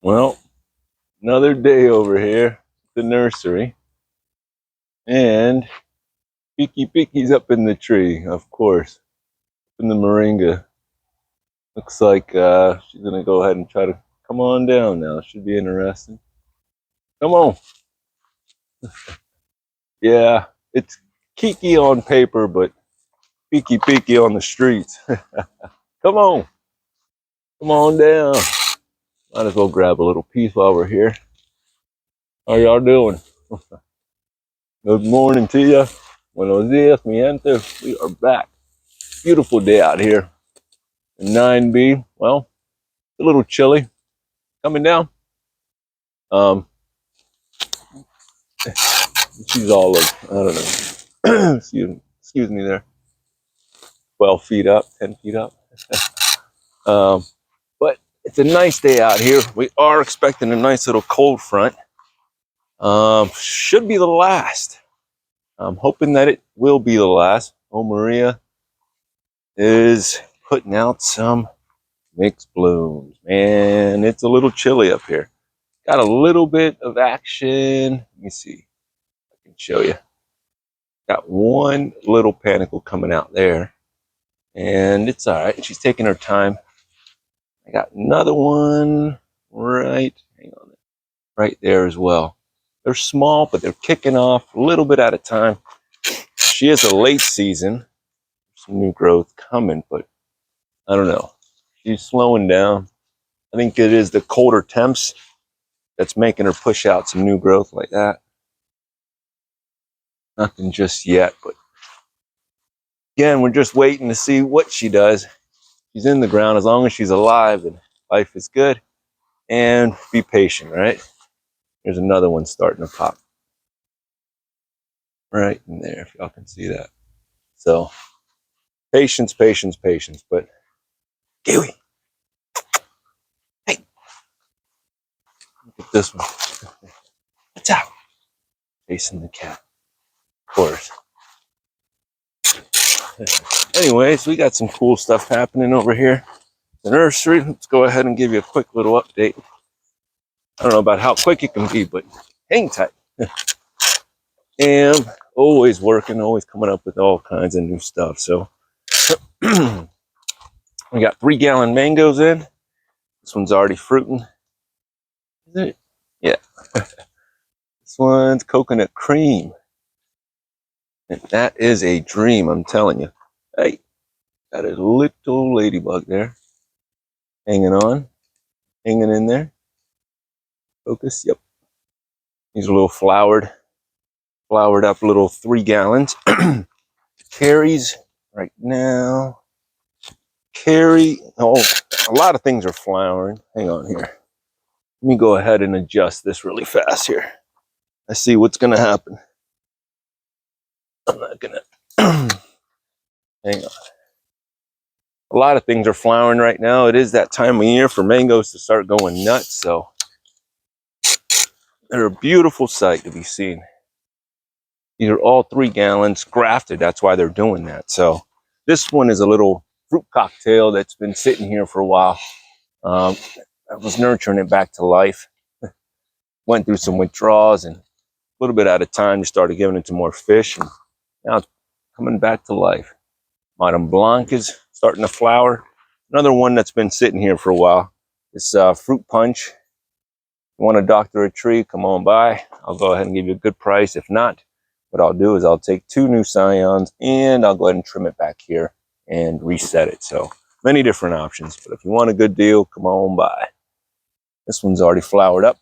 Well, another day over here at the nursery, and Peeky's up in the tree, of course, in the moringa. Looks like she's gonna go ahead and try to come on down now. Should be interesting. Come on. Yeah, it's Kiki on paper, but Peeky on the streets. Come on down. Might as well grab a little piece while we're here. How y'all doing? Good morning to you. Buenos dias, mi gente. We are back. Beautiful day out here. 9B. Well, a little chilly coming down. Um, she's all of, I don't know. excuse me there. 12 feet up, 10 feet up. But it's a nice day out here. We are expecting a nice little cold front. Should be the last. I'm hoping that it will be the last. Oh, Maria is putting out some mixed blooms. Man, it's a little chilly up here. Got a little bit of action. Let me see. I can show you. Got one little panicle coming out there. And it's all right. She's taking her time. I got another one right there as well. They're small, but they're kicking off a little bit at a time. She is a late season. Some new growth coming, but I don't know. She's slowing down. I think it is the colder temps that's making her push out some new growth like that. Nothing just yet, but again, we're just waiting to see what she does. She's in the ground. As long as she's alive, then life is good. And be patient, right? There's another one starting to pop. Right in there, if y'all can see that. So, patience. But, Kiwi, hey, look at this one. What's out? Chasing the cat, of course. Anyways, we got some cool stuff happening over here. The nursery. Let's go ahead and give you a quick little update. I don't know about how quick it can be, but hang tight. And always working, always coming up with all kinds of new stuff. So we got 3-gallon mangoes in. This one's already fruiting. Is it? Yeah. This one's coconut cream. And that is a dream, I'm telling you. Hey, got a little ladybug there. Hanging on. Hanging in there. Focus. Yep. These are little flowered up little 3 gallons. Cherries right now. Oh, a lot of things are flowering. Hang on here. Let me go ahead and adjust this really fast here. I see what's going to happen. I'm not going to. Hang on. A lot of things are flowering right now. It is that time of year for mangoes to start going nuts. So they're a beautiful sight to be seen. These are all 3 gallons grafted. That's why they're doing that. So this one is a little fruit cocktail that's been sitting here for a while. I was nurturing it back to life. Went through some withdrawals, and a little bit at a time, just started giving it to more fish, and now it's coming back to life. Madame Blanc is starting to flower. Another one that's been sitting here for a while is fruit punch. If you want to doctor a tree, come on by. I'll go ahead and give you a good price. If not, what I'll do is I'll take 2 new scions and I'll go ahead and trim it back here and reset it. So many different options, but if you want a good deal, come on by. This one's already flowered up.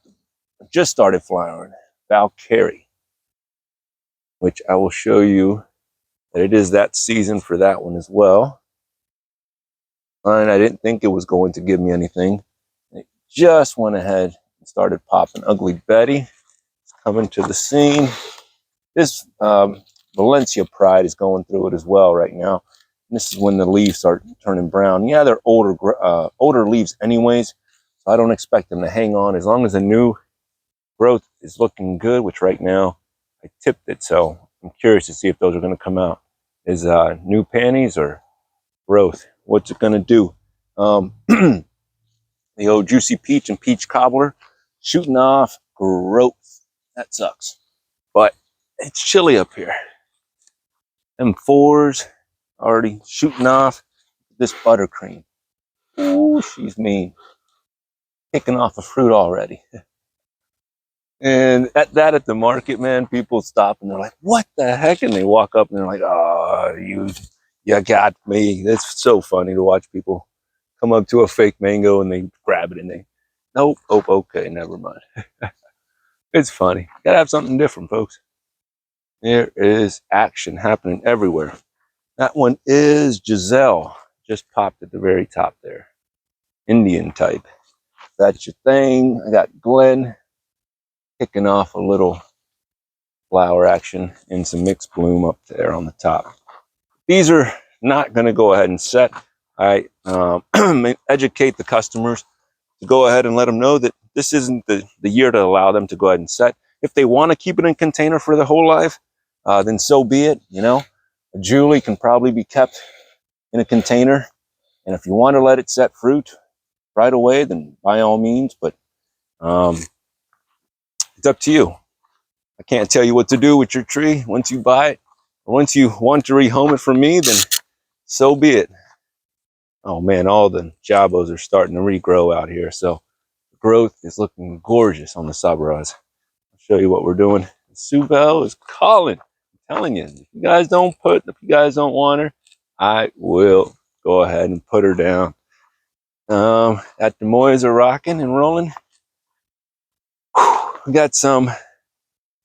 Just started flowering. Valkyrie, which I will show you that it is that season for that one as well. And I didn't think it was going to give me anything. It just went ahead and started popping. Ugly Betty is coming to the scene. This Valencia Pride is going through it as well right now. And this is when the leaves start turning brown. Yeah, they're older leaves anyways, so I don't expect them to hang on as long as the new growth is looking good, which right now I tipped it, so I'm curious to see if those are going to come out. Is new panties or growth? What's it going to do? The old juicy peach and peach cobbler shooting off growth. That sucks. But it's chilly up here. Them fours already shooting off this buttercream. Ooh, she's mean. Kicking off the fruit already. And at the market, man, people stop and they're like, what the heck? And they walk up and they're like, oh, you got me. It's so funny to watch people come up to a fake mango and they grab it and they, nope, oh, okay, never mind. It's funny. Gotta have something different, folks. There is action happening everywhere. That one is Giselle. Just popped at the very top there. Indian type. That's your thing. I got Glenn kicking off a little flower action and some mixed bloom up there on the top. These are not going to go ahead and set. I educate the customers to go ahead and let them know that this isn't the year to allow them to go ahead and set. If they want to keep it in a container for the whole life, then so be it. You know, a Julie can probably be kept in a container. And if you want to let it set fruit right away, then by all means, but it's up to you. I can't tell you what to do with your tree once you buy it. Or once you want to rehome it from me, then so be it. Oh man, all the jabos are starting to regrow out here. So growth is looking gorgeous on the Sabras. I'll show you what we're doing. Suvel is calling. I'm telling you, if you guys don't want her, I will go ahead and put her down. At the Moys are rocking and rolling. We got some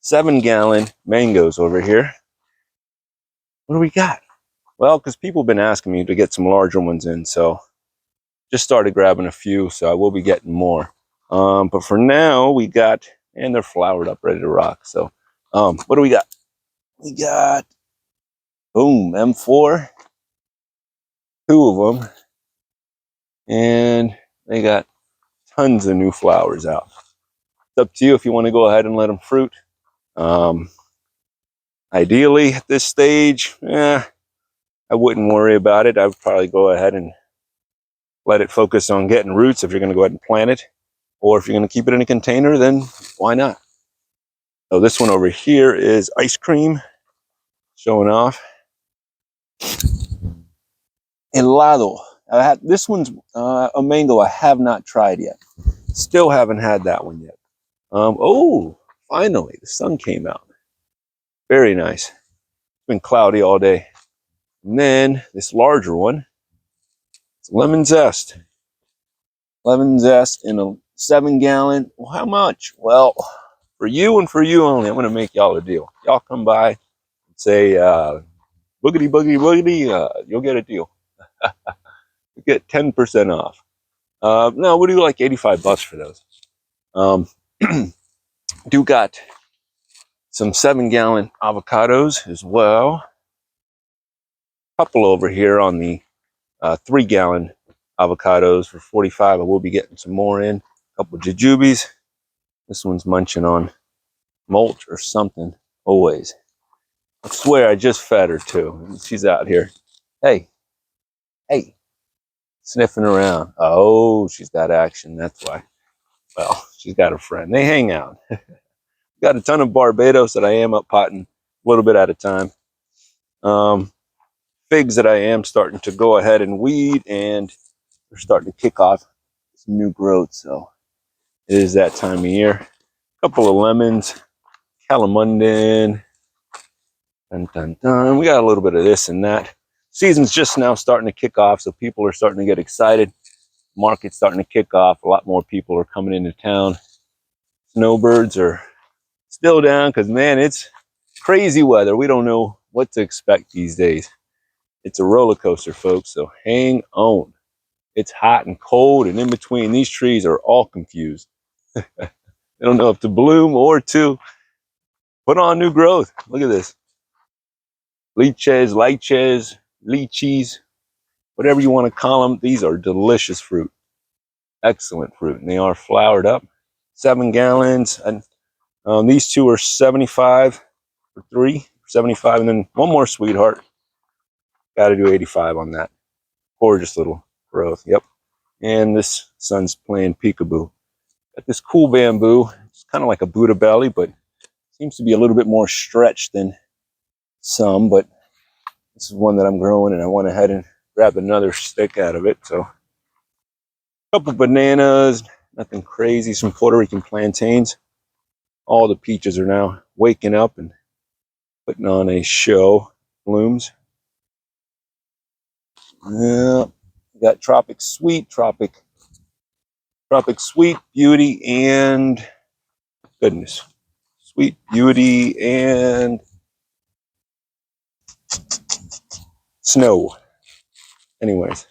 7-gallon mangoes over here. What do we got? Well, because people have been asking me to get some larger ones in, so just started grabbing a few, so I will be getting more. But for now, we got, and they're flowered up, ready to rock. So, what do we got? We got, boom, M4, 2 of them, and they got tons of new flowers out. It's up to you if you want to go ahead and let them fruit. Ideally, at this stage, I wouldn't worry about it. I would probably go ahead and let it focus on getting roots if you're going to go ahead and plant it. Or if you're going to keep it in a container, then why not? So this one over here is ice cream, showing off. Helado. This one's a mango I have not tried yet. Still haven't had that one yet. Oh, finally, the sun came out. Very nice. It's been cloudy all day. And then this larger one, it's lemon zest. Lemon zest in a 7-gallon. Well, how much? Well, for you and for you only, I'm going to make y'all a deal. Y'all come by and say, boogity, boogity, boogity, you'll get a deal. You get 10% off. No, we'll do like 85 bucks for those. Do got some 7-gallon avocados as well. Couple over here on the 3-gallon avocados for 45. I will be getting some more in. Couple jujubes. This one's munching on mulch or something. Always. I swear I just fed her too. She's out here. Hey. Hey. Sniffing around. Oh, she's got action. That's why. Well, she's got a friend. They hang out. Got a ton of Barbados that I am up potting a little bit at a time. Figs that I am starting to go ahead and weed, and they're starting to kick off some new growth. So it is that time of year. A couple of lemons, calamundan. Dun, dun, dun. We got a little bit of this and that. Season's just now starting to kick off, so people are starting to get excited. Market's starting to kick off. A lot more people are coming into town. Snowbirds are still down because, man, it's crazy weather. We don't know what to expect these days. It's a roller coaster, folks, so hang on. It's hot and cold, and in between, these trees are all confused. They don't know if to bloom or to put on new growth. Look at this. Lychees, whatever you want to call them. These are delicious fruit. Excellent fruit, and they are flowered up. 7 gallons, and these two are 75 for 3, 75, and then one more sweetheart. Got to do 85 on that. Gorgeous little growth. Yep. And this son's playing peekaboo. Got this cool bamboo. It's kind of like a Buddha belly, but seems to be a little bit more stretched than some. But this is one that I'm growing, and I went ahead and grabbed another stick out of it. So a couple bananas, nothing crazy. Some Puerto Rican plantains. All the peaches are now waking up and putting on a show. Blooms. Yeah, got Tropic Sweet, Tropic Sweet, Beauty, and goodness, Sweet Beauty and Snow. Anyways,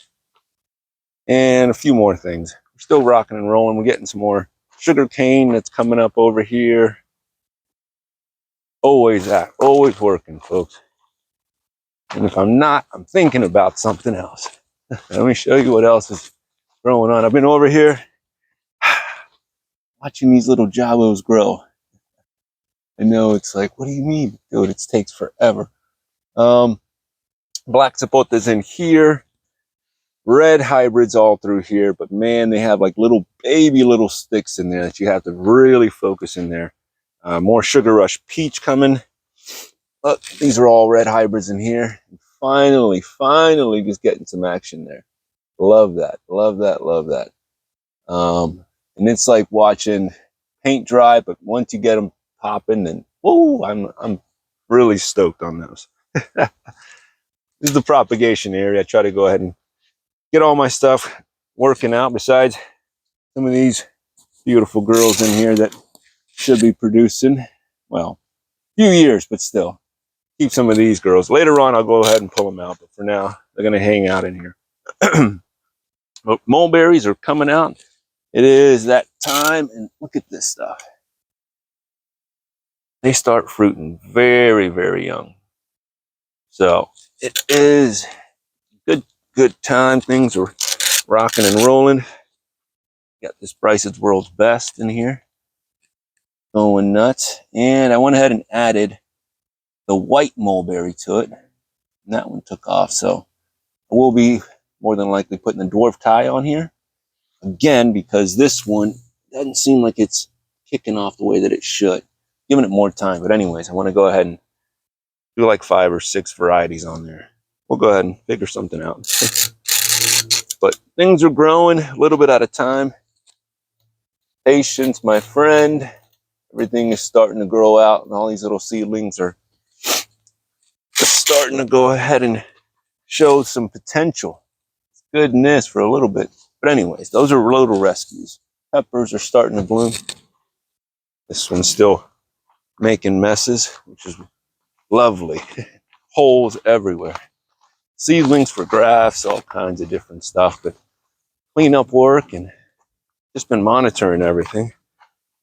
and a few more things. We're still rocking and rolling. We're getting some more sugar cane that's coming up over here. Always working, folks. And if I'm not, I'm thinking about something else. Let me show you what else is growing on. I've been over here watching these little jabos grow. I know it's like, what do you mean? Dude, it takes forever. Black zapotas in here. Red hybrids all through here. But man, they have like little sticks in there that you have to really focus in there. More Sugar Rush Peach coming. Look, these are all red hybrids in here. And finally just getting some action there. Love that. And it's like watching paint dry, but once you get them popping, then whoa, I'm really stoked on those. This is the propagation area. I try to go ahead and get all my stuff working out, besides some of these beautiful girls in here that should be producing, well, a few years, but still. Keep some of these girls. Later on, I'll go ahead and pull them out, but for now, they're going to hang out in here. But mulberries are coming out. It is that time, and look at this stuff. They start fruiting very young. So it is good time. Things are rocking and rolling. Got this Bryce's World's Best in here. Going nuts. And I went ahead and added the white mulberry to it. And that one took off. So I will be more than likely putting the dwarf tie on here. Again, because this one doesn't seem like it's kicking off the way that it should. Giving it more time. But anyways, I want to go ahead and do like 5 or 6 varieties on there. We'll go ahead and figure something out. But things are growing a little bit at a time. Patience, my friend. Everything is starting to grow out, and all these little seedlings are just starting to go ahead and show some potential. Goodness, for a little bit. But anyways, those are little rescues. Peppers are starting to bloom. This one's still making messes, which is lovely. Holes everywhere. Seedlings for grafts, all kinds of different stuff. But cleanup work, and just been monitoring everything.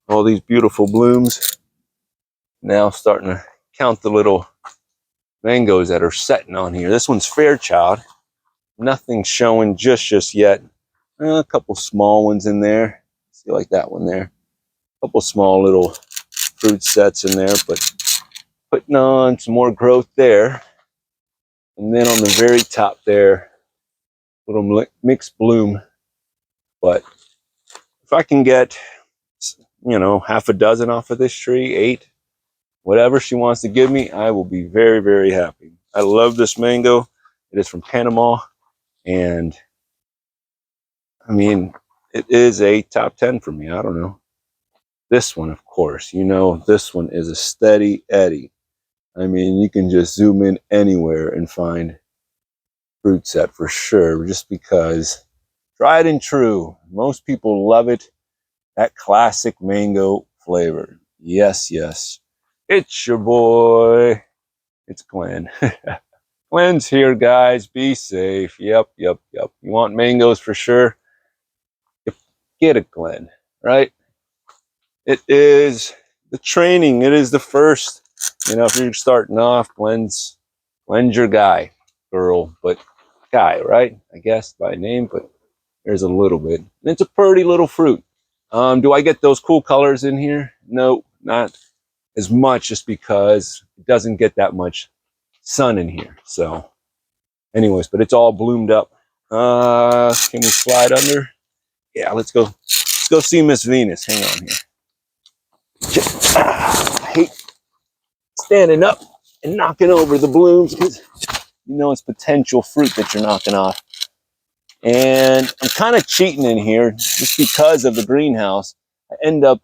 All these beautiful blooms. Now starting to count the little mangoes that are setting on here. This one's Fairchild. Nothing showing just yet. A couple small ones in there. See, like that one there. A couple small little fruit sets in there, but putting on some more growth there. And then on the very top there, little mixed bloom. But if I can get, half a dozen off of this tree, 8, whatever she wants to give me, I will be very happy. I love this mango. It is from Panama, and I mean, it is a top 10 for me. I don't know. This one, of course, this one is a steady Eddie. I mean, you can just zoom in anywhere and find fruit set for sure, just because tried and true. Most people love it. That classic mango flavor. Yes. It's your boy. It's Glenn. Glenn's here, guys. Be safe. Yep. You want mangoes for sure? Get it, Glenn. Right? It is the training. It is the first. If you're starting off, Glenn's your guy, girl, but guy, right? I guess by name, but there's a little bit. And it's a pretty little fruit. Do I get those cool colors in here? No, not as much, just because it doesn't get that much sun in here. So anyways, but it's all bloomed up Can we slide under? Yeah, let's go. Let's go see Miss Venus. Hang on here. I hate standing up and knocking over the blooms because you know it's potential fruit that you're knocking off. And I'm kind of cheating in here just because of the greenhouse. I end up,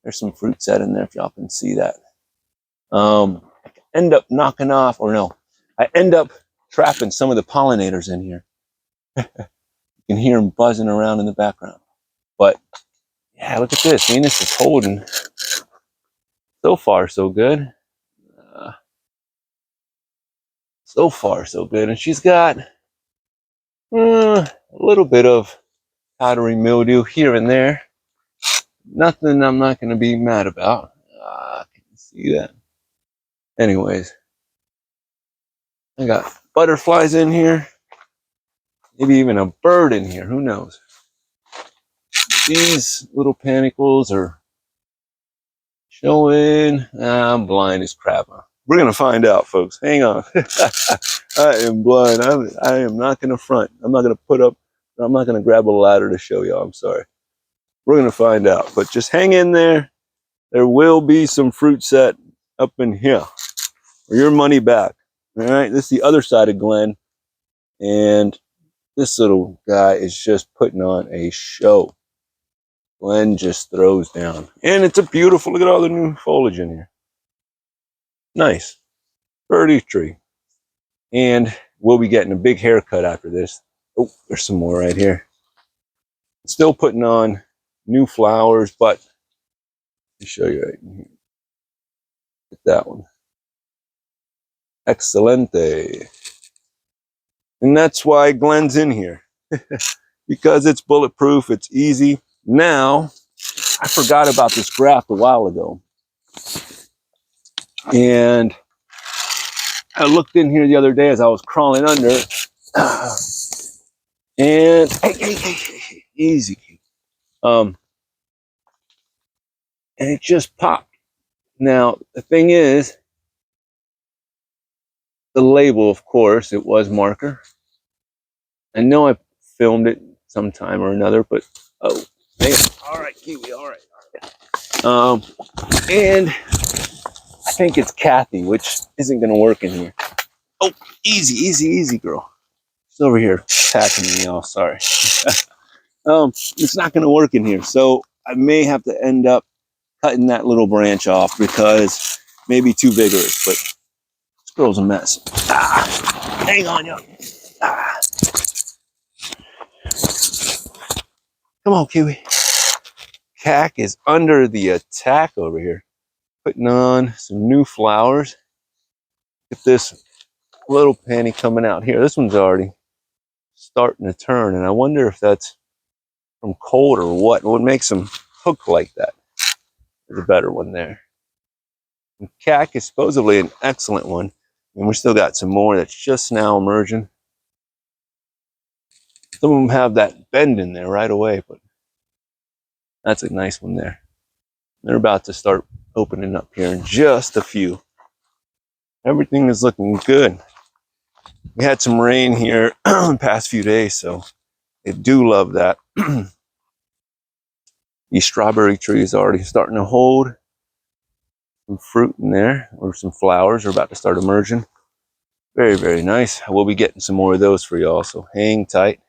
there's some fruit set in there if y'all can see that. I end up knocking off, or no, I end up trapping some of the pollinators in here. You can hear them buzzing around in the background. But yeah, look at this. Venus is holding. So far, so good. So far, so good. And she's got a little bit of powdery mildew here and there. Nothing I'm not going to be mad about. Can you see that? Anyways, I got butterflies in here. Maybe even a bird in here. Who knows? These little panicles are showing. I'm blind as crap. We're going to find out, folks. Hang on. I am blind. I am not going to front. I'm not going to put up. I'm not going to grab a ladder to show y'all. I'm sorry. We're going to find out. But just hang in there. There will be some fruit set up in here. Or your money back. All right. This is the other side of Glen. And this little guy is just putting on a show. Glen just throws down. And it's a beautiful, look at all the new foliage in here. Nice. Birdie tree. And we'll be getting a big haircut after this. Oh, there's some more right here. Still putting on new flowers, but let me show you right here. Look at that one. Excelente. And that's why Glen's in here. Because it's bulletproof, it's easy. Now, I forgot about this graft a while ago. And I looked in here the other day as I was crawling under. And hey, easy. And it just popped. Now, the thing is, the label, of course, it was marker. I know I filmed it sometime or another, but oh, man. All right, Kiwi, all right. And I think it's Kathy, which isn't going to work in here. Oh, easy, girl. She's over here attacking me, y'all. Sorry. It's not going to work in here, so I may have to end up cutting that little branch off because maybe too vigorous. But this girl's a mess. Hang on, y'all. Come on, Kiwi. Cac is under the attack over here, putting on some new flowers. Get this little panty coming out here. This one's already starting to turn, and I wonder if that's from cold or what makes them hook like that. There's a better one there. And Cac is supposedly an excellent one, and we still got some more that's just now emerging. Some of them have that bend in there right away, but that's a nice one there. They're about to start opening up here in just a few. Everything is looking good. We had some rain here the past few days, so I do love that. These strawberry trees are already starting to hold some fruit in there, or some flowers are about to start emerging. Very, very nice. We'll be getting some more of those for y'all, so hang tight.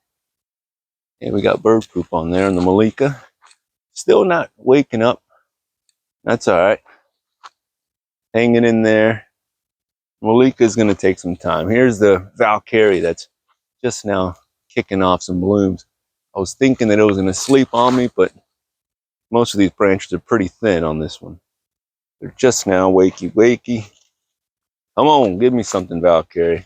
And we got bird poop on there, and the Malika still not waking up. That's all right. Hanging in there. Malika is going to take some time. Here's the Valkyrie that's just now kicking off some blooms. I was thinking that it was going to sleep on me, but most of these branches are pretty thin on this one. They're just now wakey. Come on, give me something, Valkyrie.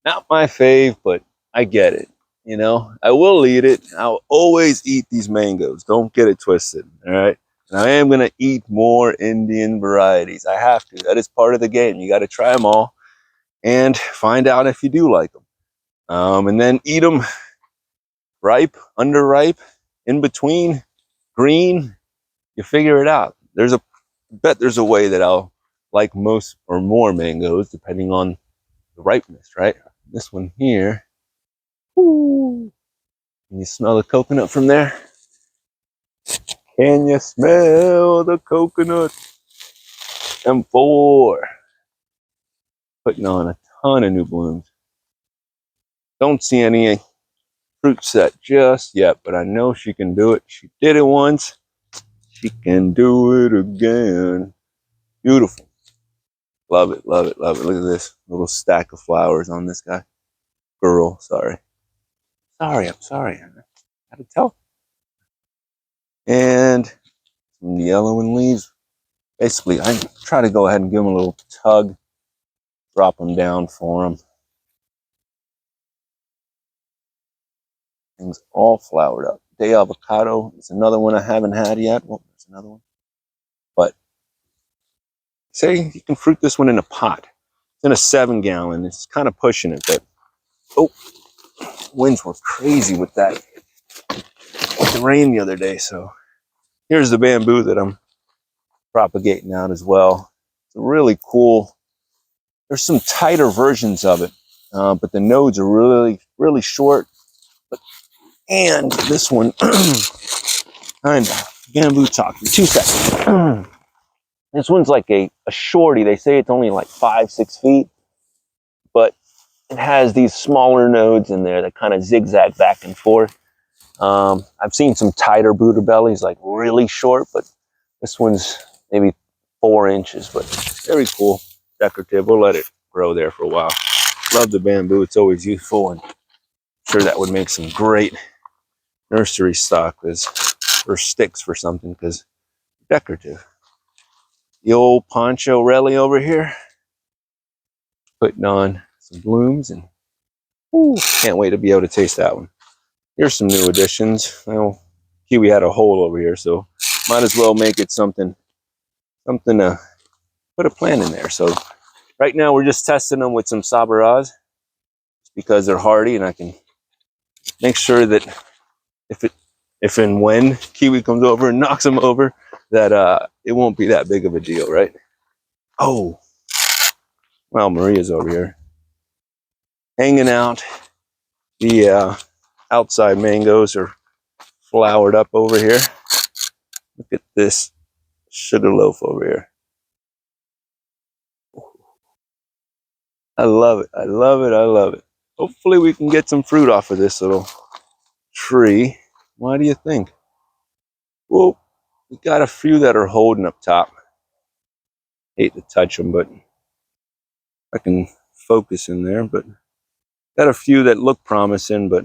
Not my fave, but I get it. You know, I will eat it. I'll always eat these mangoes. Don't get it twisted, all right? And I am going to eat more Indian varieties. I have to. That is part of the game. You got to try them all and find out if you do like them. And then eat them ripe, underripe, in between, green. You figure it out. I bet there's a way that I'll like most or more mangoes depending on the ripeness, right? This one here Ooh. Can you smell the coconut from there? Can you smell the coconut? M4. Putting on a ton of new blooms. Don't see any fruit set just yet, but I know she can do it. She did it once. She can do it again. Beautiful. Love it, love it, love it. Look at this little stack of flowers on this guy. Girl, sorry. I'm sorry. I had to tell. And some yellowing leaves. Basically, I try to go ahead and give them a little tug, drop them down for them. Things all flowered up. Day avocado is another one I haven't had yet. Well, there's another one. But say you can fruit this one in a pot. It's in a 7-gallon. It's kind of pushing it, but oh, winds were crazy with that. With the rain the other day. So here's the bamboo that I'm propagating out as well. It's really cool. There's some tighter versions of it, but the nodes are really, really short. And this one, kind of bamboo talking. 2 seconds. This one's like a shorty. They say it's only like 5-6 feet, but it has these smaller nodes in there that kind of zigzag back and forth. I've seen some tighter Buddha bellies, like really short, but this one's maybe 4 inches, but very cool, decorative. We'll let it grow there for a while. Love the bamboo. It's always useful, and I'm sure that would make some great nursery stock or sticks for something, because decorative. The old Poncho Relly over here, putting on some blooms, and ooh, can't wait to be able to taste that one. Here's some new additions. Well, Kiwi had a hole over here, so might as well make it something to put a plant in there. So right now we're just testing them with some Sabaraz because they're hardy, and I can make sure that if and when Kiwi comes over and knocks them over, that it won't be that big of a deal, right? Oh, well, Maria's over here hanging out. The outside mangoes are flowered up over here. Look at this sugar loaf over here. I love it. I love it. I love it. Hopefully we can get some fruit off of this little tree. What do you think? Well, we got a few that are holding up top. Hate to touch them, but I can focus in there. But got a few that look promising, but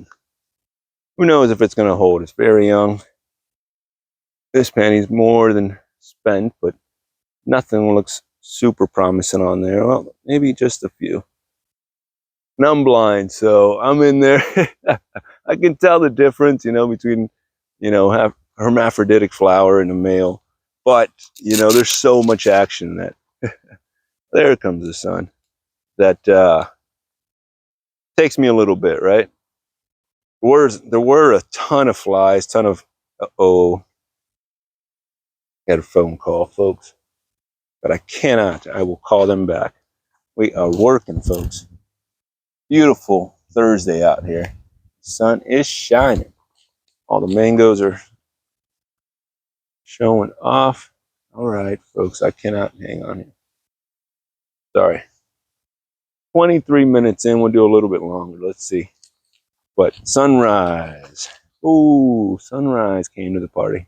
who knows if it's going to hold. It's very young. This penny's more than spent, but nothing looks super promising on there. Well, maybe just a few. And I'm blind, so I'm in there. I can tell the difference, between, hermaphroditic flower and a male. But, there's so much action that there comes the sun. That takes me a little bit, right? There were a ton of flies, ton of got a phone call, folks. But I will call them back. We are working, folks. Beautiful Thursday out here. Sun is shining. All the mangoes are showing off. All right, folks, I cannot hang on here. Sorry. 23 minutes in, we'll do a little bit longer. Let's see. But sunrise. Ooh, sunrise came to the party.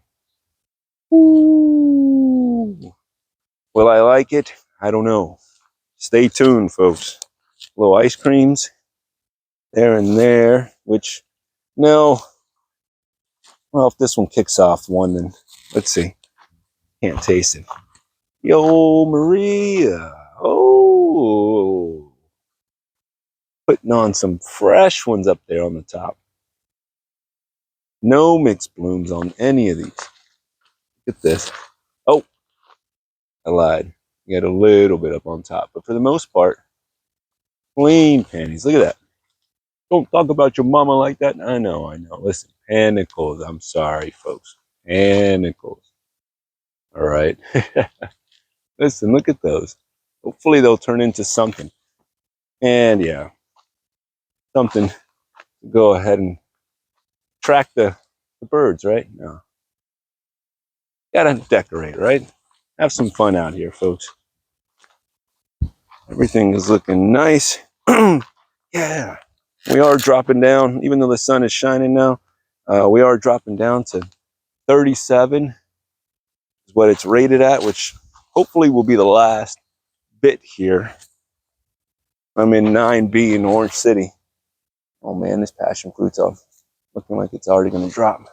Ooh. Will I like it? I don't know. Stay tuned, folks. Little ice creams there and there, which, no. Well, if this one kicks off one, then let's see. Can't taste it. Yo, Maria. Oh. Putting on some fresh ones up there on the top. No mixed blooms on any of these. Look at this. Oh, I lied. You got a little bit up on top. But for the most part, clean panties. Look at that. Don't talk about your mama like that. I know. Listen, panicles. I'm sorry, folks. Panicles. All right. Listen, look at those. Hopefully they'll turn into something. And yeah, something go ahead and track the birds, right? No. Gotta decorate, right? Have some fun out here, folks. Everything is looking nice. Yeah. We are dropping down, even though the sun is shining now, we are dropping down to 37 is what it's rated at, which hopefully will be the last bit here. I'm in 9B in Orange City. Oh man, this passion fruit's off. Looking like it's already going to drop.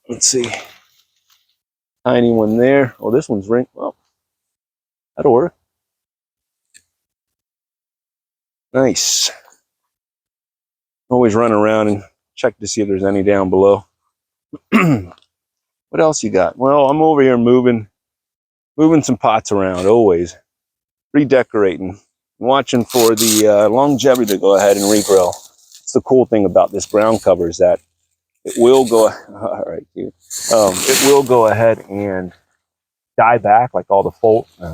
Let's see. Tiny one there. Oh, this one's ring. Oh, that'll work. Nice. Always run around and check to see if there's any down below. What else you got? Well, I'm over here moving some pots around, always. Redecorating. Watching for the longevity to go ahead and regrow. It's the cool thing about this ground cover is that it will go, all right, dude. It will go ahead and die back like all the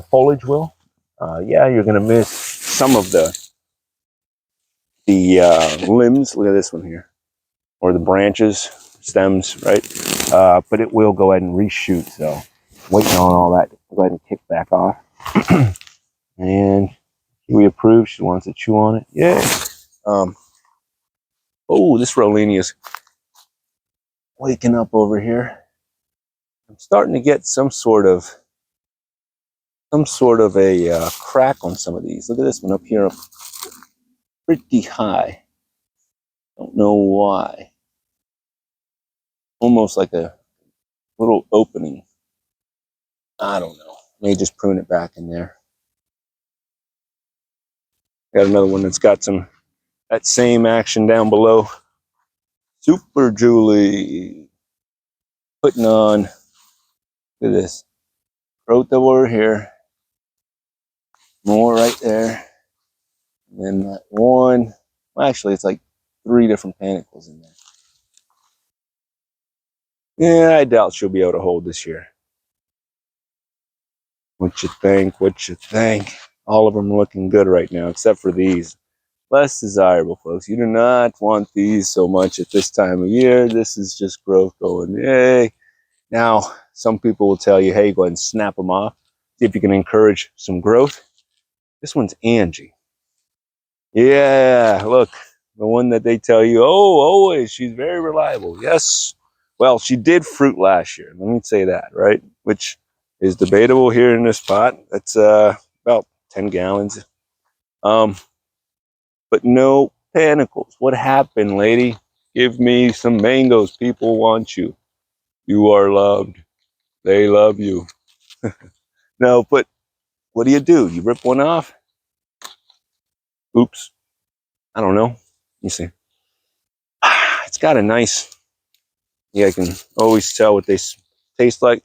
foliage will. Yeah, you're gonna miss some of the limbs. Look at this one here, or the branches, stems, right? But it will go ahead and reshoot. So waiting on all that to go ahead and kick back off. And we approve. She wants to chew on it. Yeah. Oh, this Rolenia's waking up over here. I'm starting to get some sort of a crack on some of these. Look at this one up here, pretty high. Don't know why. Almost like a little opening. I don't know. May just prune it back in there. Got another one that's got that same action down below. Super Julie putting on. Look at this. Wrote the word here. More right there. And then that one. Well, actually, it's like 3 different panicles in there. Yeah, I doubt she'll be able to hold this year. What you think? What you think? All of them are looking good right now, except for these. Less desirable, folks. You do not want these so much at this time of year. This is just growth going, yay. Now, some people will tell you, hey, go ahead and snap them off. See if you can encourage some growth. This one's Angie. Yeah, look, the one that they tell you, oh, always, she's very reliable. Yes. Well, she did fruit last year. Let me say that, right? Which is debatable here in this pot. That's about 10 gallons. But no panicles. What happened, lady? Give me some mangoes. People want you. You are loved. They love you. No, but what do? You rip one off? Oops. I don't know. You see. It's got a nice, yeah, I can always tell what they taste like.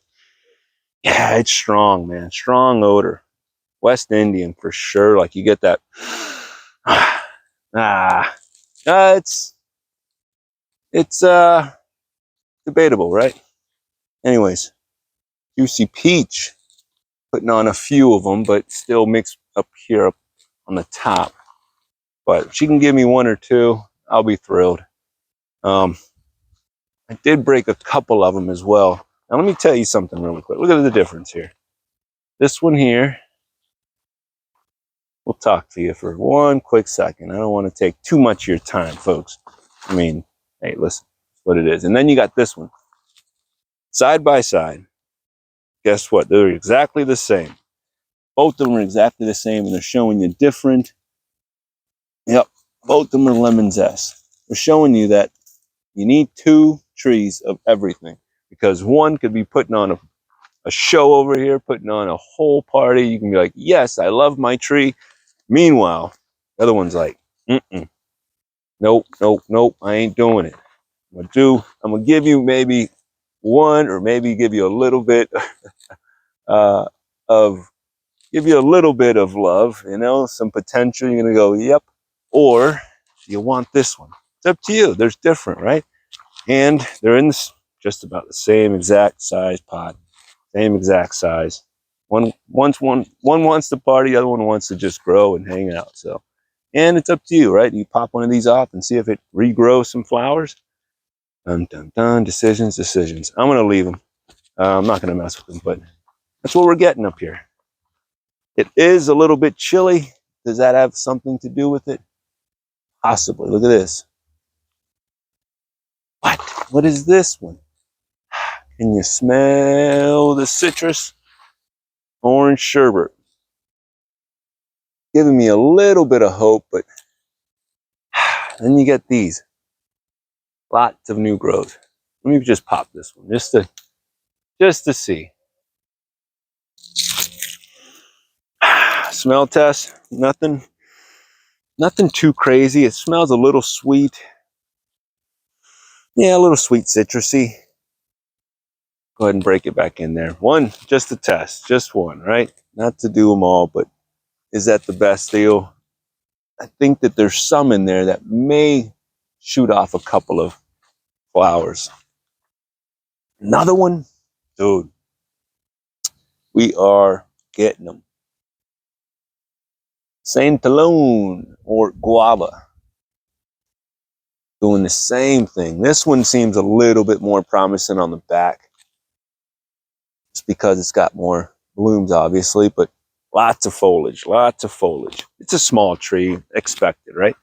Yeah, it's strong, man. Strong odor. West Indian for sure. Like you get that. It's debatable, right? Anyways, Juicy Peach putting on a few of them, but still mixed up here up on the top. But if she can give me 1 or 2, I'll be thrilled. I did break a couple of them as well. Now let me tell you something really quick. Look at the difference here. This one here. We'll talk to you for 1 quick second. I don't want to take too much of your time, folks. I mean, hey, listen, that's what it is. And then you got this one. Side by side. Guess what? They're exactly the same. Both of them are exactly the same, and they're showing you different. Yep, both of them are lemon zest. They're showing you that you need 2 trees of everything, because one could be putting on a show over here, putting on a whole party. You can be like, yes, I love my tree. Meanwhile, the other one's like, nope, I ain't doing it. I'm gonna give you maybe 1, or maybe give you a little bit give you a little bit of love, some potential. You're gonna go, yep. Or you want this one. It's up to you. There's different, right? And they're in just about the same exact size pot, same exact size. One wants to party, the other one wants to just grow and hang out. So, And it's up to you, right? You pop one of these off and see if it regrows some flowers. Dun, dun, dun. Decisions. I'm going to leave them. I'm not going to mess with them, but that's what we're getting up here. It is a little bit chilly. Does that have something to do with it? Possibly. Look at this. What? What is this one? Can you smell the citrus? Orange sherbet. Giving me a little bit of hope, but then you get these. Lots of new growth. Let me just pop this one just to see. Smell test, nothing too crazy. It smells a little sweet. Yeah, a little sweet citrusy. Go ahead and break it back in there. One, just to test, just one, right? Not to do them all, but is that the best deal? I think that there's some in there that may shoot off a couple of flowers. Another one, dude. We are getting them. Saint Talone or guava. Doing the same thing. This one seems a little bit more promising on the back. Just because it's got more blooms, obviously, but lots of foliage, lots of foliage. It's a small tree, expected, right?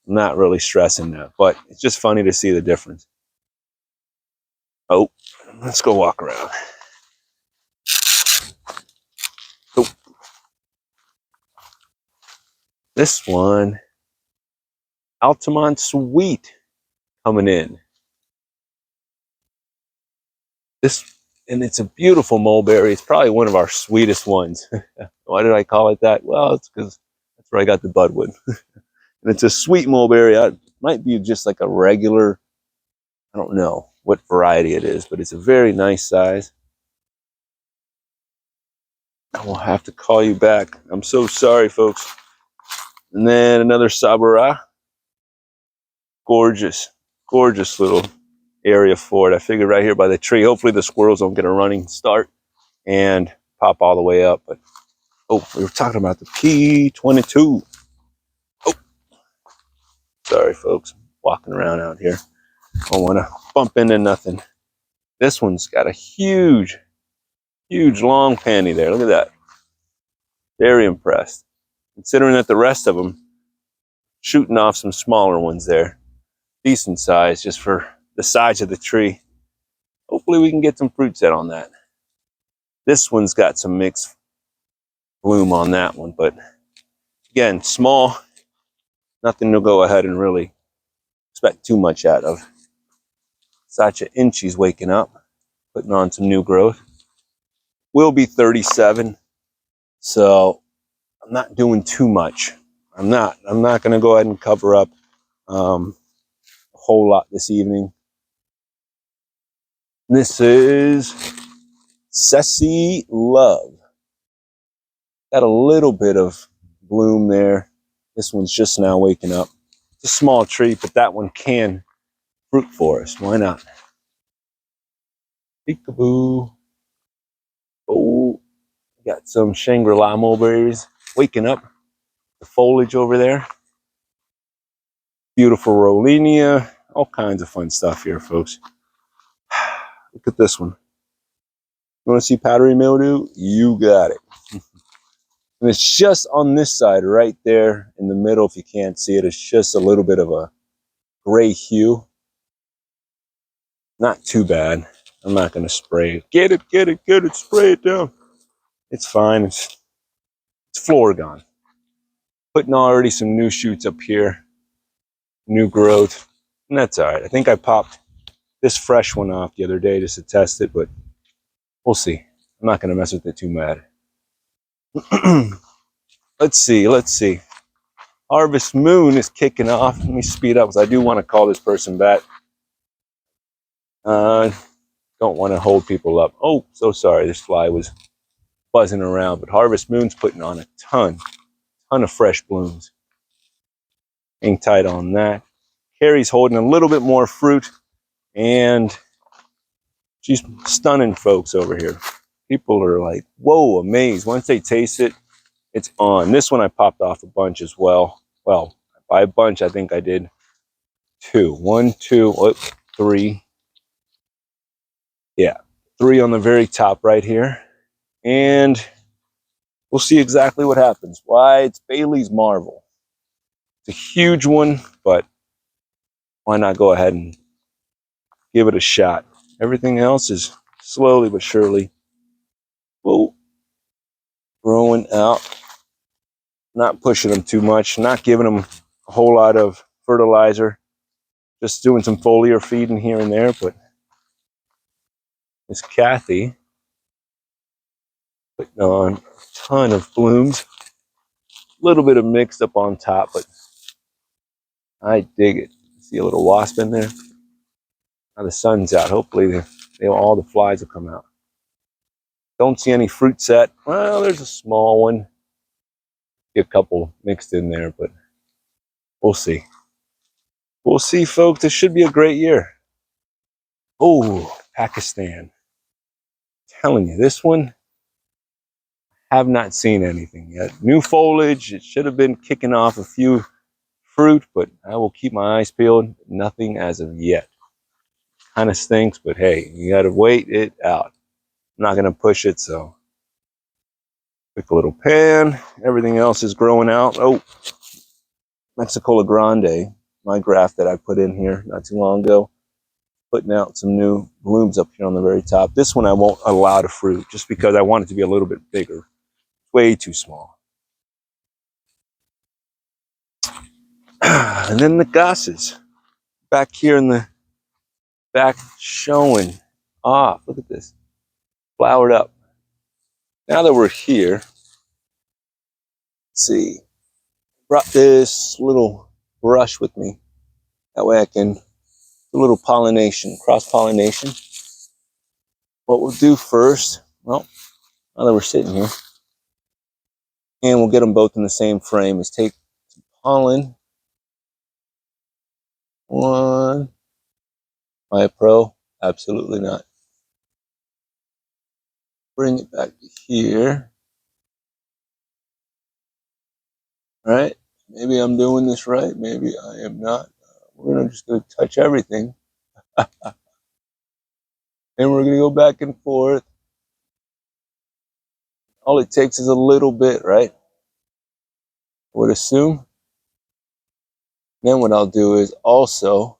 I'm not really stressing that, but it's just funny to see the difference. Oh, let's go walk around. Oh. This one, Altamont Sweet coming in. And it's a beautiful mulberry. It's probably one of our sweetest ones. Why did I call it that? Well, it's because that's where I got the budwood. And it's a sweet mulberry. It might be just like a regular, I don't know what variety it is, but it's a very nice size. I will have to call you back. I'm so sorry, folks. And then another Sabara. Gorgeous, gorgeous little area for it. I figured right here by the tree. Hopefully the squirrels don't get a running start and pop all the way up. But oh, we were talking about the P22. Oh, sorry, folks. Walking around out here. Don't want to bump into nothing. This one's got a huge long panty there. Look at that. Very impressed. Considering that the rest of them shooting off some smaller ones there. Decent size just for the size of the tree. Hopefully we can get some fruit set on that. This one's got some mixed bloom on that one, but again, small. Nothing to go ahead and really expect too much out of. Sacha Inchi's waking up, putting on some new growth. Will be 37, so I'm not doing too much. I'm not going to go ahead and cover up a whole lot this evening. This is Ceci Love. Got a little bit of bloom there. This one's just now waking up. It's a small tree, but that one can fruit for us. Why not? Peekaboo. Oh, got some Shangri-La mulberries waking up. The foliage over there. Beautiful Rollinia. All kinds of fun stuff here, folks. Look at this one. You want to see powdery mildew? You got it. And it's just on this side right there in the middle. If you can't see it, it's just a little bit of a gray hue. Not too bad. I'm not going to spray it. Get it, spray it down. It's fine. It's Floragon. Putting already some new shoots up here. New growth. And that's all right. I think I popped this fresh one off the other day just to test it, but we'll see. I'm not going to mess with it too mad. Let's see. Harvest Moon is kicking off. Let me speed up because I do want to call this person back. Don't want to hold people up. Oh, so sorry. This fly was buzzing around, but Harvest Moon's putting on a ton of fresh blooms. Hang tight on that. Carrie's holding a little bit more fruit, and she's stunning folks over here. People are like, whoa, amazed. Once they taste it, it's on. This one I popped off a bunch as well. Well, By a bunch, I think I did 2. 1, 2, oh, 3. Yeah, 3 on the very top right here. And we'll see exactly what happens. Why? It's Bailey's Marvel. It's a huge one, but why not go ahead and give it a shot? Everything else is slowly but surely growing out. Not pushing them too much, not giving them a whole lot of fertilizer, just doing some foliar feeding here and there. But Miss Kathy putting on a ton of blooms. A little bit of mixed up on top, but I dig it. See a little wasp in there? Now the sun's out. Hopefully all the flies will come out. Don't see any fruit set. Well, there's a small one. A couple mixed in there, but we'll see. We'll see, folks. This should be a great year. Oh, Pakistan. Telling you, this one, have not seen anything yet. New foliage. It should have been kicking off a few fruit, but I will keep my eyes peeled. Nothing as of yet. Kind of stinks, but hey, you got to wait it out. I'm not going to push it, so quick little pan. Everything else is growing out. Oh, Mexicola Grande, my graft that I put in here not too long ago, putting out some new blooms up here on the very top. This one I won't allow to fruit just because I want it to be a little bit bigger. Way too small. And then the gosses back here in the back showing off. Look at this, flowered up. Now that we're here, let's see, brought this little brush with me. That way I can do a little pollination, cross-pollination. What we'll do first, well, now that we're sitting here, and we'll get them both in the same frame, is take some pollen. One. Am I a pro? Absolutely not. Bring it back to here. All right. Maybe I'm doing this right. Maybe I am not. We're just going to touch everything. And we're going to go back and forth. All it takes is a little bit, right? I would assume. Then what I'll do is also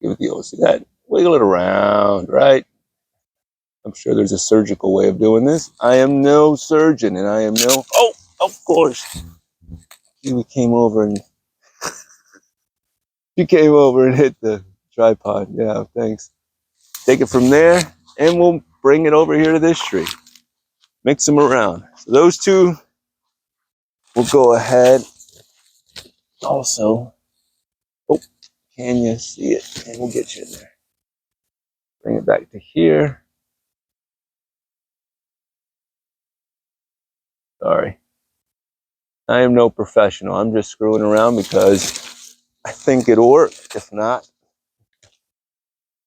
give it the old, see that? Wiggle it around, right? I'm sure there's a surgical way of doing this. I am no surgeon, and I am no, oh, of course. You came over and hit the tripod. Yeah, thanks. Take it from there, and we'll bring it over here to this tree. Mix them around. So those two, we'll go ahead. Also, oh, can you see it? And we'll get you in there. Bring it back to here. Sorry. I am no professional. I'm just screwing around because I think it'll work. If not,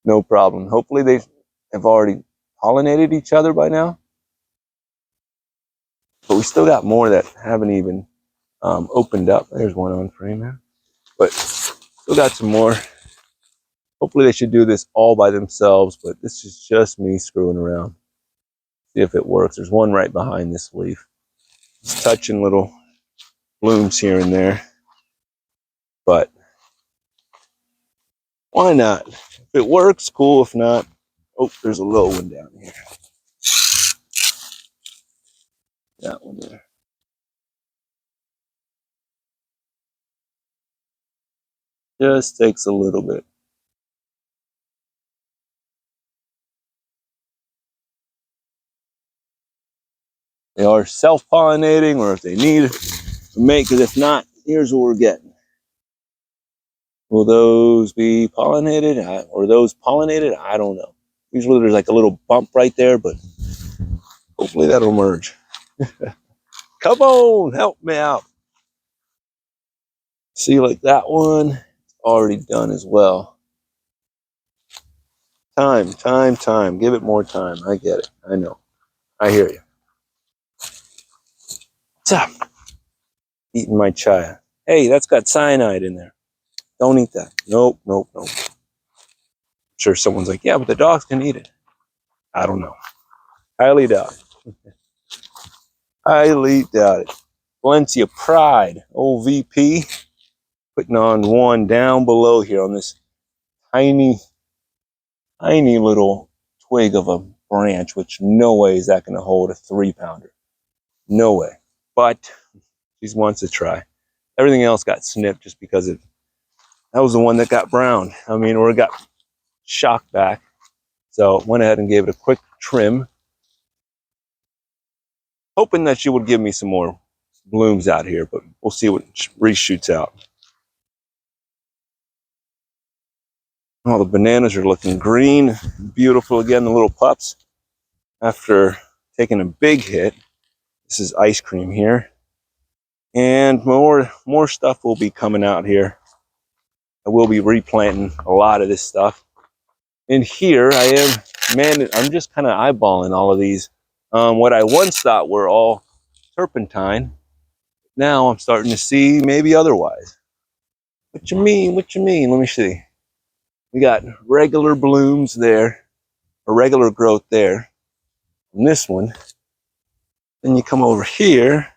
no problem. Hopefully they have already pollinated each other by now. But we still got more that haven't even opened up. There's one on frame now. But still got some more. Hopefully they should do this all by themselves, but this is just me screwing around. See if it works. There's one right behind this leaf. Just touching little blooms here and there. But why not? If it works, cool. If not, oh, there's a low one down here. That one there. Just takes a little bit. They are self-pollinating, or if they need a mate, because if not, here's what we're getting. Will those be pollinated, or those pollinated? I don't know. Usually there's like a little bump right there, but hopefully that'll merge. Come on, help me out. See, like that one, already done as well. Time. Give it more time. I get it. I know. I hear you. What's up? Eating my chaya. Hey, that's got cyanide in there. Don't eat that. Nope, nope, nope. I'm sure someone's like, yeah, but the dogs can eat it. I don't know. Highly doubt it. Highly doubt it. Valencia Pride, old VP, putting on one down below here on this tiny, tiny little twig of a branch, which no way is that going to hold a 3-pounder. No way. But she wants to try. Everything else got snipped just because that was the one that got brown. I mean, or it got shocked back. So went ahead and gave it a quick trim, hoping that she would give me some more blooms out here, but we'll see what reshoots out. All the bananas are looking green, beautiful again, the little pups. After taking a big hit, this is ice cream here. And more stuff will be coming out here. I will be replanting a lot of this stuff. And here I am, man, I'm just kind of eyeballing all of these. What I once thought were all turpentine, now I'm starting to see maybe otherwise. What you mean? What you mean? Let me see. We got regular blooms there, or regular growth there. And this one. Then you come over here.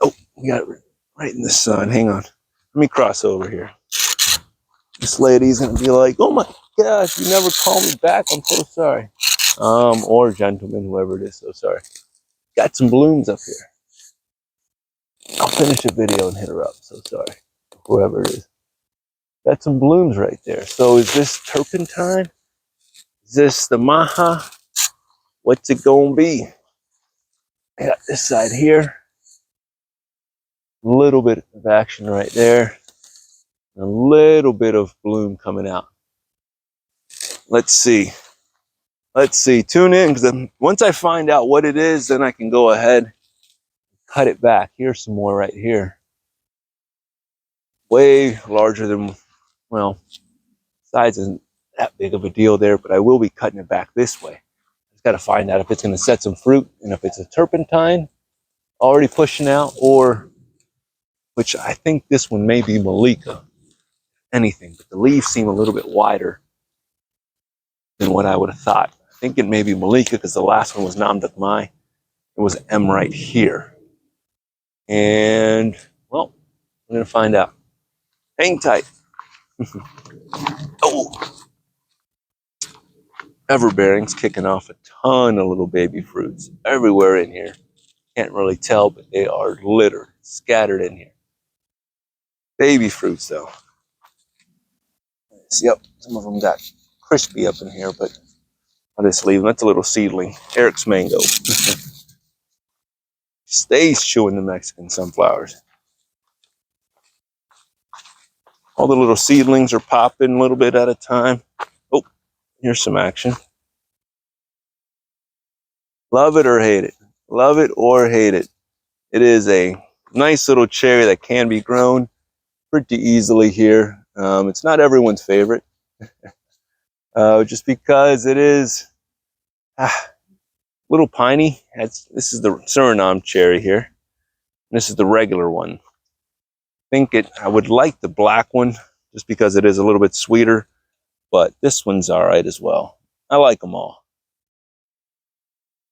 Oh, we got it right in the sun. Hang on. Let me cross over here. This lady's gonna be like, "Oh my gosh, you never call me back. I'm so sorry." Or gentleman, whoever it is, so sorry. Got some blooms up here. I'll finish the video and hit her up. So sorry, whoever it is. Got some blooms right there. So is this turpentine? Is this the maha? What's it gonna be? I got this side here. A little bit of action right there. A little bit of bloom coming out. Let's see. Let's see. Tune in, because once I find out what it is, then I can go ahead and cut it back. Here's some more right here. Way larger than, well, size isn't that big of a deal there, but I will be cutting it back this way. Just got to find out if it's going to set some fruit, and if it's a turpentine already pushing out, or, which I think this one may be Malika. Anything, but the leaves seem a little bit wider than what I would have thought. I think it may be Malika because the last one was Namdak Mai. It was M right here. And, well, we're going to find out. Hang tight. Oh, Everbearing's kicking off a ton of little baby fruits everywhere in here. Can't really tell, but they are littered, scattered in here. Baby fruits, though. Yep, some of them got crispy up in here, but I'll just leave them. That's a little seedling. Eric's mango. Stays chewing the Mexican sunflowers. All the little seedlings are popping a little bit at a time. Oh, here's some action. Love it or hate it. Love it or hate it. It is a nice little cherry that can be grown pretty easily here. It's not everyone's favorite. Just because it is a little piney. This is the Suriname cherry here. This is the regular one. I would like the black one just because it is a little bit sweeter, but this one's all right as well. I like them all.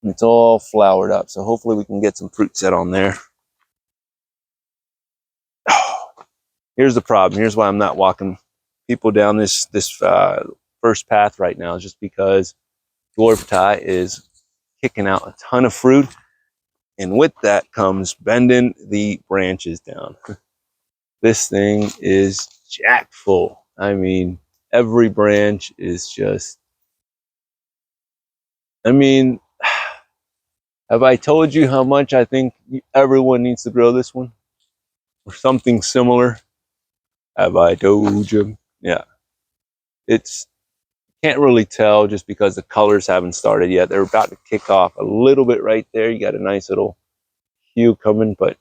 And it's all flowered up, so hopefully we can get some fruit set on there. Here's the problem. Here's why I'm not walking people down this first path right now, just because dwarf tie is kicking out a ton of fruit, and with that comes bending the branches down. This thing is jacked full. I mean, every branch is just, I mean, have I told you how much I think everyone needs to grow this one? Or something similar? Have I told you? Yeah. It's, can't really tell just because the colors haven't started yet. They're about to kick off a little bit right there. You got a nice little hue coming, but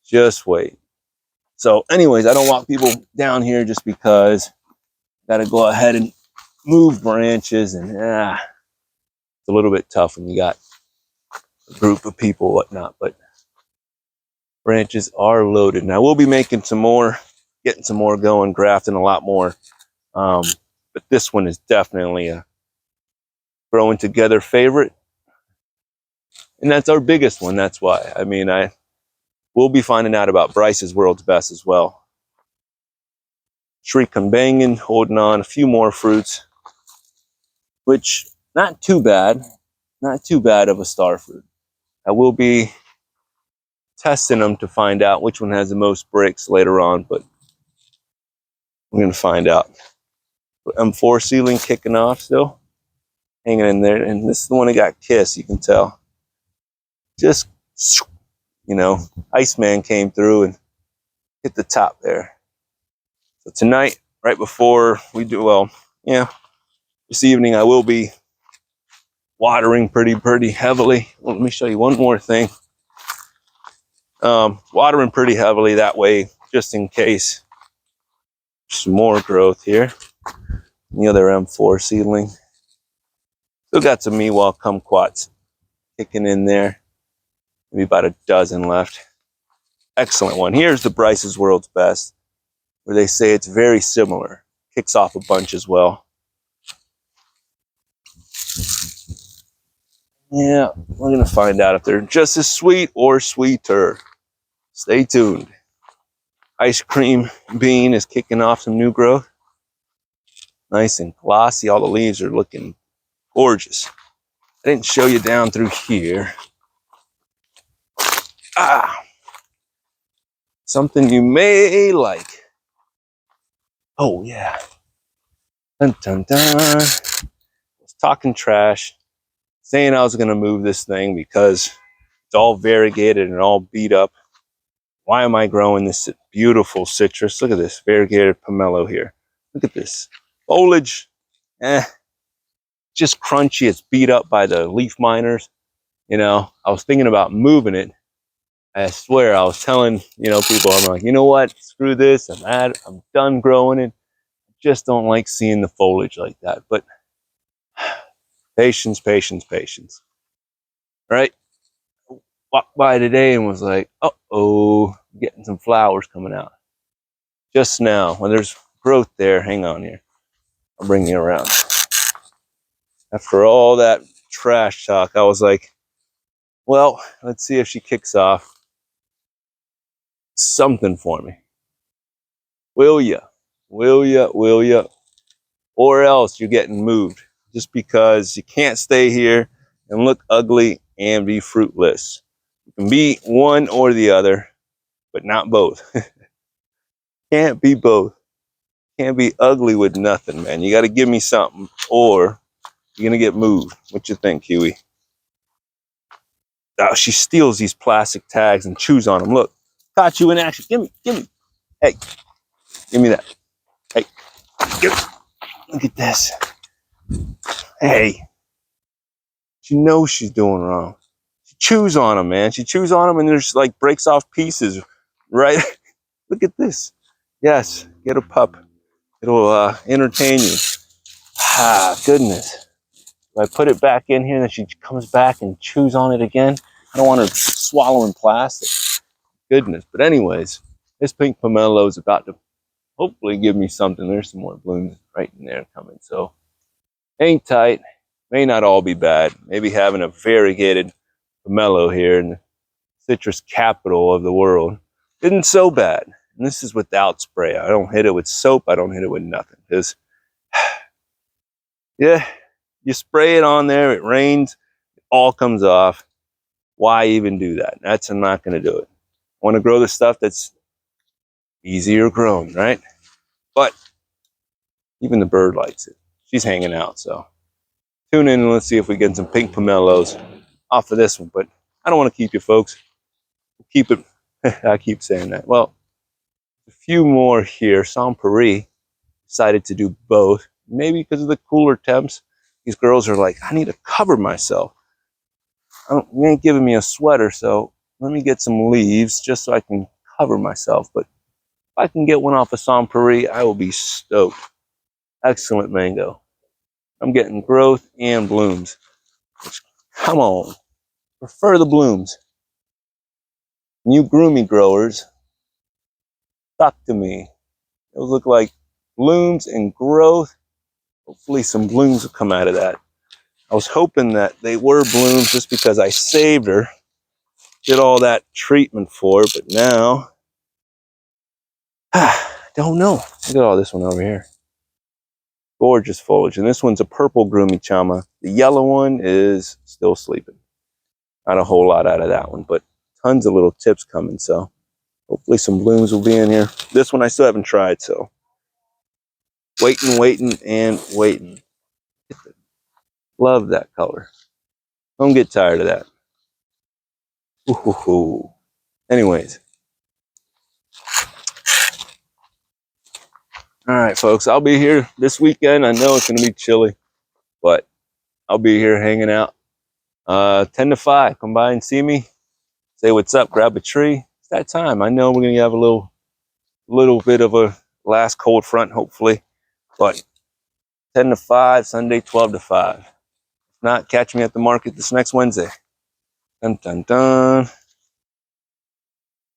just wait. So anyways, I don't want people down here just because got to go ahead and move branches, and it's a little bit tough when you got a group of people, whatnot. But Branches are loaded. Now we'll be making some more, getting some more going, grafting a lot more. But this one is definitely a growing together favorite. And that's our biggest one, that's why. I mean, we'll be finding out about Bryce's World's Best as well. Shriek and banging, holding on, a few more fruits, which not too bad of a star fruit. I will be testing them to find out which one has the most breaks later on, but we're going to find out. M4 seedling kicking off still, hanging in there, and this is the one that got kissed, you can tell. Just, you know, Iceman came through and hit the top there. So tonight, right before we do, well, yeah, this evening I will be watering pretty heavily. Well, let me show you one more thing. Watering pretty heavily that way, just in case. Some more growth here. The other M4 seedling. Still got some Miwok kumquats kicking in there. Maybe about a dozen left. Excellent one. Here's the Bryce's World's Best, where they say it's very similar. Kicks off a bunch as well. Yeah, we're going to find out if they're just as sweet or sweeter. Stay tuned. Ice Cream Bean is kicking off some new growth. Nice and glossy. All the leaves are looking gorgeous. I didn't show you down through here. Something you may like. Oh, yeah. Dun, dun, dun. I was talking trash, saying I was going to move this thing because it's all variegated and all beat up. Why am I growing this beautiful citrus? Look at this variegated pomelo here. Look at this. Foliage, just crunchy. It's beat up by the leaf miners. You know, I was thinking about moving it. I swear, I was telling, you know, people, I'm like, you know what? Screw this. I'm done growing it. Just don't like seeing the foliage like that. But patience. Right? Walked by today and was like, uh-oh, getting some flowers coming out. Just now, when there's growth there, hang on here. I'll bring you around. After all that trash talk, I was like, well, let's see if she kicks off something for me. Will ya? Will ya? Will ya? Or else you're getting moved just because you can't stay here and look ugly and be fruitless. You can be one or the other, but not both. Can't be both. Can't be ugly with nothing, man. You got to give me something or you're going to get moved. What you think, Huey? Oh, she steals these plastic tags and chews on them. Look, caught you in action. Give me. Hey, give me that. Hey, look at this. Hey, she knows she's doing wrong. She chews on them, man. She chews on them and there's like breaks off pieces, right? Look at this. Yes, get a pup. It'll entertain you. Ah, goodness. If I put it back in here and then she comes back and chews on it again, I don't want her swallowing plastic. Goodness. But anyways, this pink pomelo is about to hopefully give me something. There's some more blooms right in there coming. So hang tight. May not all be bad. Maybe having a variegated pomelo here in the citrus capital of the world isn't so bad. And this is without spray. I don't hit it with soap. I don't hit it with nothing. Because, yeah, you spray it on there, it rains, it all comes off. Why even do that? I'm not going to do it. I want to grow the stuff that's easier grown, right? But even the bird likes it. She's hanging out, so tune in and let's see if we get some pink pomelos off of this one. But I don't want to keep you folks. Keep it. I keep saying that. Well, a few more here. Sans Paris decided to do both. Maybe because of the cooler temps. These girls are like, I need to cover myself. You ain't giving me a sweater, so let me get some leaves just so I can cover myself. But if I can get one off of Sans Paris, I will be stoked. Excellent mango. I'm getting growth and blooms. Come on. Prefer the blooms. New groomy growers, talk to me. Those look like blooms and growth. Hopefully some blooms will come out of that. I was hoping that they were blooms just because I saved her, did all that treatment for her, but now, don't know. Look at all this one over here. Gorgeous foliage. And this one's a purple groomy chama. The yellow one is still sleeping. Not a whole lot out of that one, but tons of little tips coming. So hopefully some blooms will be in here. This one I still haven't tried, so waiting, and waiting. Love that color. Don't get tired of that. Ooh. Anyways. All right, folks. I'll be here this weekend. I know it's going to be chilly, but I'll be here hanging out. 10 to 5. Come by and see me. Say what's up. Grab a tree. It's that time. I know we're going to have a little bit of a last cold front, hopefully. But 10 to 5, Sunday, 12 to 5. If not, catch me at the market this next Wednesday. Dun, dun, dun.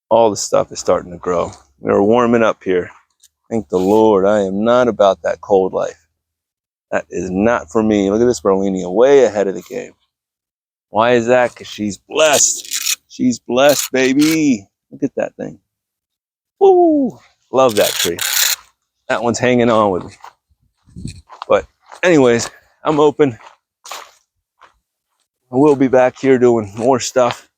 All the stuff is starting to grow. We're warming up here. Thank the Lord. I am not about that cold life. That is not for me. Look at this Berlinia, way ahead of the game. Why is that? Because she's blessed. She's blessed, baby. Look at that thing. Woo! Love that tree. That one's hanging on with me. But anyways, I'm open. We'll be back here doing more stuff.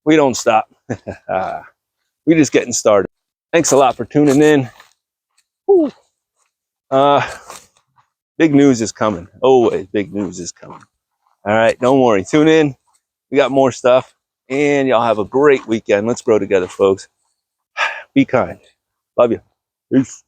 We don't stop. We're just getting started. Thanks a lot for tuning in. Woo. Big news is coming. Always big news is coming. All right, don't worry. Tune in. We got more stuff. And y'all have a great weekend. Let's grow together, folks. Be kind. Love you. Peace.